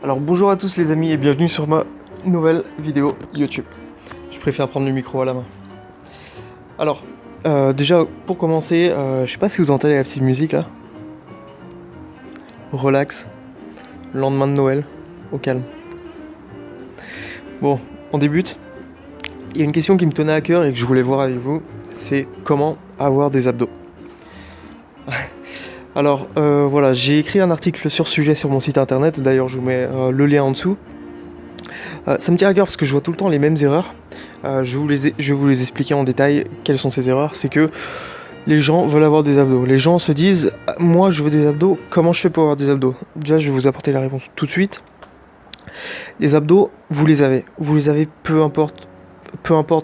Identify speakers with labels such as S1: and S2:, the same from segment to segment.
S1: Alors bonjour à tous les amis et bienvenue sur ma nouvelle vidéo YouTube. Je préfère prendre le micro à la main. Alors, déjà pour commencer, je sais pas si vous entendez la petite musique là. Relax, lendemain de Noël, au calme. Bon, on débute. Il y a une question qui me tenait à cœur et que je voulais voir avec vous, c'est comment avoir des abdos. Alors voilà, j'ai écrit un article sur ce sujet sur mon site internet, d'ailleurs je vous mets le lien en dessous. Ça me tient à cœur parce que je vois tout le temps les mêmes erreurs. Je vais vous les expliquer en détail quelles sont ces erreurs. C'est que les gens veulent avoir des abdos. Les gens se disent « Moi je veux des abdos, comment je fais pour avoir des abdos ?» Déjà je vais vous apporter la réponse tout de suite. Les abdos, vous les avez. Vous les avez peu importe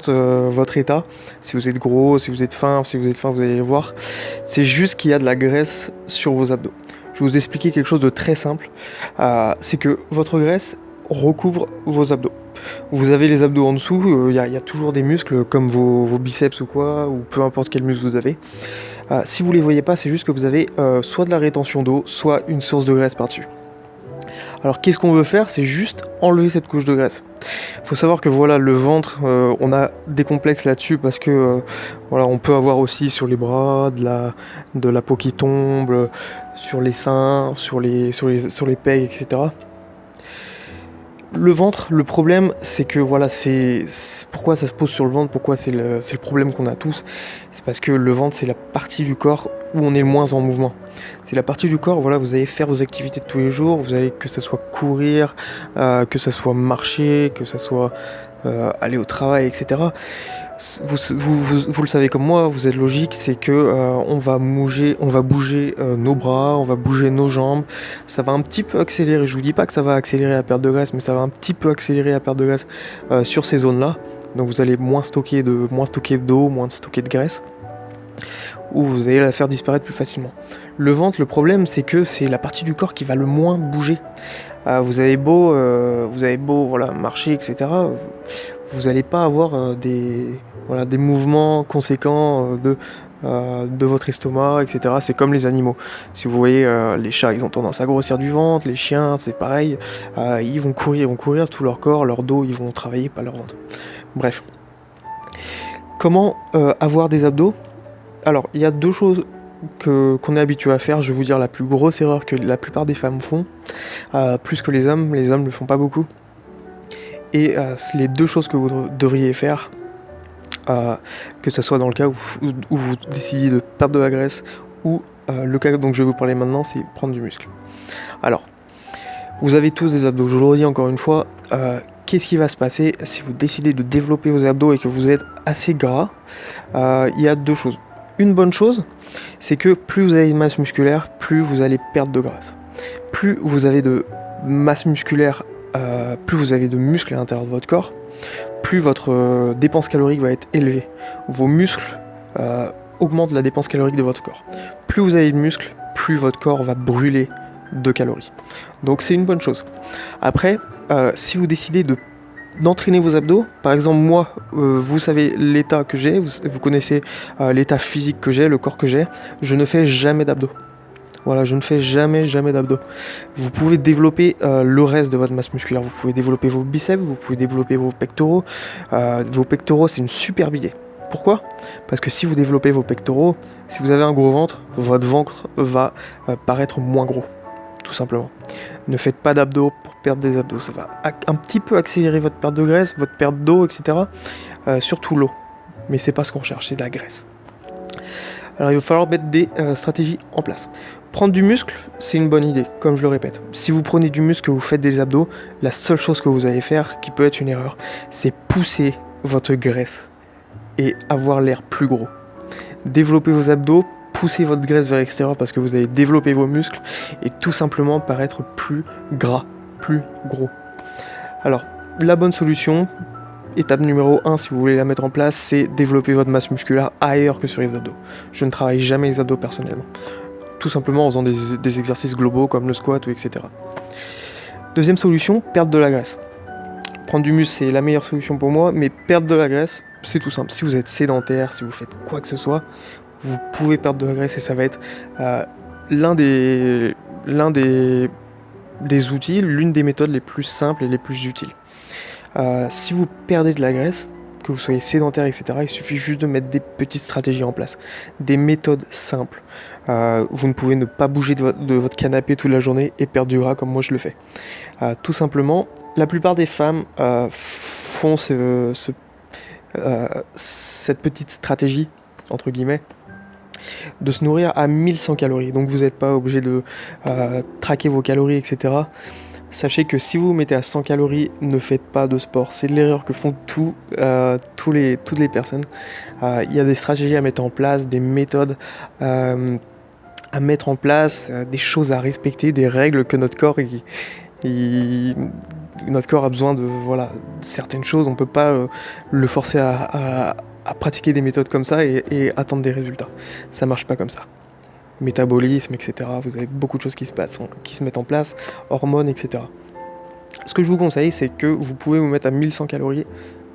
S1: votre état, si vous êtes gros, si vous êtes fin, vous allez les voir. C'est juste qu'il y a de la graisse sur vos abdos. Je vais vous expliquer quelque chose de très simple. C'est que votre graisse recouvre vos abdos. Vous avez les abdos en dessous, il y a toujours des muscles comme vos biceps ou quoi, ou peu importe quel muscle vous avez. Si vous les voyez pas, c'est juste que vous avez soit de la rétention d'eau, soit une source de graisse par-dessus. Alors qu'est-ce qu'on veut faire? C'est juste enlever cette couche de graisse. Il faut savoir que voilà, le ventre, on a des complexes là-dessus parce que voilà, on peut avoir aussi sur les bras de la peau qui tombe, sur les seins, sur les pecs, etc. Le ventre, le problème, c'est que voilà, c'est pourquoi ça se pose sur le ventre, pourquoi c'est le problème qu'on a tous. C'est parce que le ventre, c'est la partie du corps où on est le moins en mouvement. C'est la partie du corps, voilà, vous allez faire vos activités de tous les jours, vous allez, que ça soit courir, que ça soit marcher, que ça soit aller au travail, etc. Vous le savez comme moi, vous êtes logique, c'est que on va bouger nos bras, on va bouger nos jambes. Ça va un petit peu accélérer. Je vous dis pas que ça va accélérer la perte de graisse, mais ça va un petit peu accélérer la perte de graisse sur ces zones-là. Donc vous allez moins stocker d'eau, moins stocker de graisse, ou vous allez la faire disparaître plus facilement. Le ventre, le problème, c'est que c'est la partie du corps qui va le moins bouger. Vous avez beau voilà, marcher, etc. Vous n'allez pas avoir des mouvements conséquents de votre estomac, etc. C'est comme les animaux. Si vous voyez, les chats, ils ont tendance à grossir du ventre, les chiens, c'est pareil. Ils vont courir tout leur corps, leur dos, ils vont travailler, pas leur ventre. Bref. Comment avoir des abdos? Alors, il y a deux choses qu'on est habitué à faire. Je vais vous dire la plus grosse erreur que la plupart des femmes font, plus que les hommes ne le font pas beaucoup. Et les deux choses que vous devriez faire, que ce soit dans le cas où vous décidez de perdre de la graisse, ou le cas dont je vais vous parler maintenant, c'est prendre du muscle. Alors, vous avez tous des abdos, je le redis encore une fois, qu'est-ce qui va se passer si vous décidez de développer vos abdos et que vous êtes assez gras? Il y a deux choses. Une bonne chose, c'est que plus vous avez de masse musculaire, plus vous allez perdre de graisse. Plus vous avez de masse musculaire, plus vous avez de muscles à l'intérieur de votre corps, plus votre dépense calorique va être élevée. Vos muscles augmentent la dépense calorique de votre corps. Plus vous avez de muscles, plus votre corps va brûler de calories. Donc c'est une bonne chose. Après, si vous décidez d'entraîner vos abdos, par exemple moi, vous savez l'état que j'ai, vous connaissez l'état physique que j'ai, le corps que j'ai, je ne fais jamais d'abdos. Voilà, je ne fais jamais d'abdos. Vous pouvez développer le reste de votre masse musculaire. Vous pouvez développer vos biceps, vous pouvez développer vos pectoraux. Vos pectoraux, c'est une superbe idée. Pourquoi? Parce que si vous développez vos pectoraux, si vous avez un gros ventre, votre ventre va paraître moins gros, tout simplement. Ne faites pas d'abdos pour perdre des abdos. Ça va un petit peu accélérer votre perte de graisse, votre perte d'eau, etc. Surtout l'eau. Mais c'est pas ce qu'on cherche, c'est de la graisse. Alors il va falloir mettre des stratégies en place. Prendre du muscle, c'est une bonne idée, comme je le répète. Si vous prenez du muscle, que vous faites des abdos, la seule chose que vous allez faire, qui peut être une erreur, c'est pousser votre graisse et avoir l'air plus gros. Développez vos abdos, poussez votre graisse vers l'extérieur parce que vous allez développer vos muscles et tout simplement paraître plus gras, plus gros. Alors, la bonne solution, étape numéro 1, si vous voulez la mettre en place, c'est développer votre masse musculaire ailleurs que sur les abdos. Je ne travaille jamais les abdos personnellement. Tout simplement en faisant des exercices globaux comme le squat ou etc. Deuxième solution, perdre de la graisse. Prendre du muscle, c'est la meilleure solution pour moi, mais perdre de la graisse, c'est tout simple. Si vous êtes sédentaire, si vous faites quoi que ce soit, vous pouvez perdre de la graisse et ça va être l'un des des outils, l'une des méthodes les plus simples et les plus utiles. Si vous perdez de la graisse, que vous soyez sédentaire, etc., il suffit juste de mettre des petites stratégies en place, des méthodes simples. Vous ne pouvez ne pas bouger de votre canapé toute la journée et perdre du gras comme moi je le fais. Tout simplement, la plupart des femmes font cette petite stratégie, entre guillemets, de se nourrir à 1100 calories. Donc vous n'êtes pas obligé de traquer vos calories, etc. Sachez que si vous vous mettez à 100 calories, ne faites pas de sport. C'est l'erreur que font toutes les personnes. Il y a des stratégies à mettre en place, des méthodes à mettre en place, des choses à respecter, des règles que notre corps notre corps a besoin de certaines choses. On ne peut pas le forcer à pratiquer des méthodes comme ça et attendre des résultats. Ça marche pas comme ça. Métabolisme, etc. Vous avez beaucoup de choses qui se mettent en place, hormones, etc. Ce que je vous conseille, c'est que vous pouvez vous mettre à 1100 calories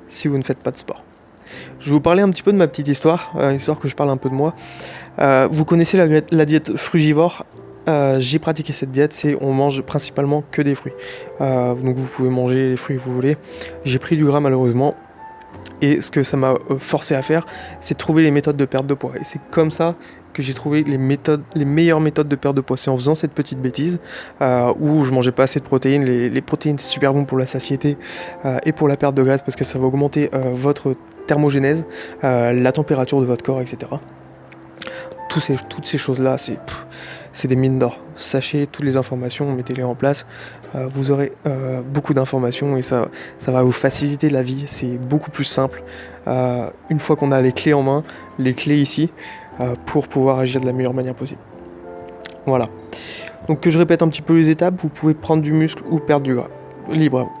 S1: si vous ne faites pas de sport. Je vais vous parler un petit peu de ma petite histoire, histoire que je parle un peu de moi. Vous connaissez la diète frugivore. J'ai pratiqué cette diète, on mange principalement que des fruits. Donc vous pouvez manger les fruits que vous voulez. J'ai pris du gras malheureusement. Et ce que ça m'a forcé à faire, c'est de trouver les méthodes de perte de poids. Et c'est comme ça que j'ai trouvé les meilleures méthodes de perte de poids. C'est en faisant cette petite bêtise où je mangeais pas assez de protéines. Les protéines, c'est super bon pour la satiété et pour la perte de graisse parce que ça va augmenter votre thermogénèse, la température de votre corps, etc. Toutes ces choses-là, c'est des mines d'or. Sachez toutes les informations, mettez-les en place. Vous aurez beaucoup d'informations et ça va vous faciliter la vie. C'est beaucoup plus simple. Une fois qu'on a les clés en main, les clés ici, pour pouvoir agir de la meilleure manière possible. Voilà. Donc que je répète un petit peu les étapes, vous pouvez prendre du muscle ou perdre du gras. Libre à vous.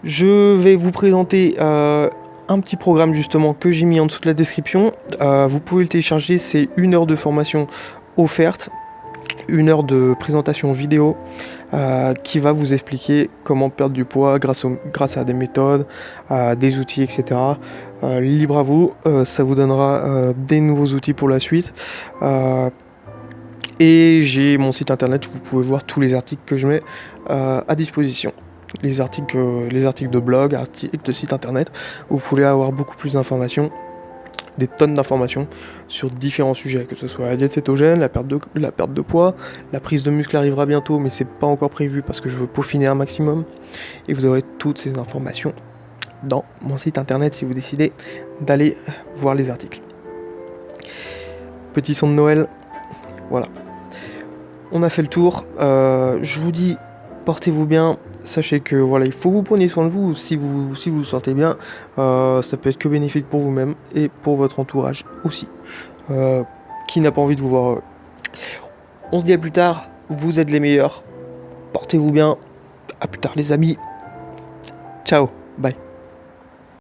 S1: Je vais vous présenter un petit programme justement que j'ai mis en dessous de la description. Vous pouvez le télécharger, c'est 1 heure de formation offerte, 1 heure de présentation vidéo qui va vous expliquer comment perdre du poids grâce à des méthodes, des outils, etc. Libre à vous, ça vous donnera des nouveaux outils pour la suite. Et j'ai mon site internet où vous pouvez voir tous les articles que je mets à disposition. Les articles de blog, articles de site internet, où vous pouvez avoir beaucoup plus d'informations, des tonnes d'informations sur différents sujets, que ce soit la diète cétogène, la perte de poids, la prise de muscle arrivera bientôt, mais c'est pas encore prévu parce que je veux peaufiner un maximum. Et vous aurez toutes ces informations dans mon site internet si vous décidez d'aller voir les articles. Petit son de Noël, voilà. On a fait le tour. Je vous dis, portez-vous bien. Sachez que voilà, il faut que vous preniez soin de vous. Si vous vous sentez bien, ça peut être que bénéfique pour vous-même et pour votre entourage aussi. Qui n'a pas envie de vous voir heureux. On se dit à plus tard. Vous êtes les meilleurs. Portez-vous bien. À plus tard les amis. Ciao. Bye.